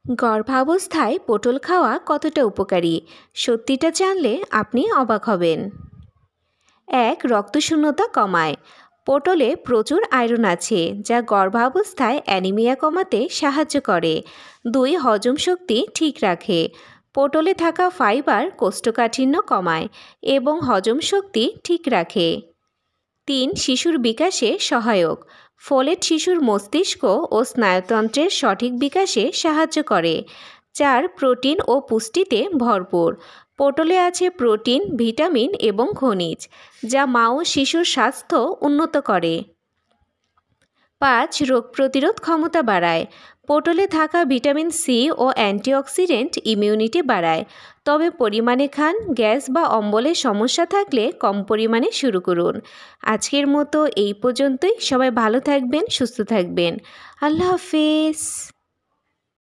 গর্ভাবস্থায় পটল খাওয়া কতটা উপকারী, সত্যিটা জানলে আপনি অবাক হবেন। 1. রক্তশূন্যতা কমায়। পটলে প্রচুর আয়রন আছে, যা গর্ভাবস্থায় অ্যানিমিয়া কমাতে সাহায্য করে। 2. হজম শক্তি ঠিক রাখে। পটলে থাকা ফাইবার কোষ্ঠকাঠিন্য কমায় এবং হজম শক্তি ঠিক রাখে। 3. শিশুর বিকাশে সহায়ক। ফোলেট শিশুর মস্তিষ্ক ও স্নায়ুতন্ত্রের সঠিক বিকাশে সাহায্য করে। 4. প্রোটিন ও পুষ্টিতে ভরপুর। পটলে আছে প্রোটিন, ভিটামিন এবং খনিজ, যা মা ও শিশুর স্বাস্থ্য উন্নত করে। 5. রোগ প্রতিরোধ ক্ষমতা বাড়ায়। পটলে থাকা ভিটামিন সি ও অ্যান্টিঅক্সিডেন্ট ইমিউনিটি বাড়ায়। তবে পরিমাণে খান। গ্যাস বা অম্বলের সমস্যা থাকলে কম পরিমাণে শুরু করুন। আজকের মতো এই পর্যন্তই। সবাই ভালো থাকবেন, সুস্থ থাকবেন। আল্লাহ হাফেজ।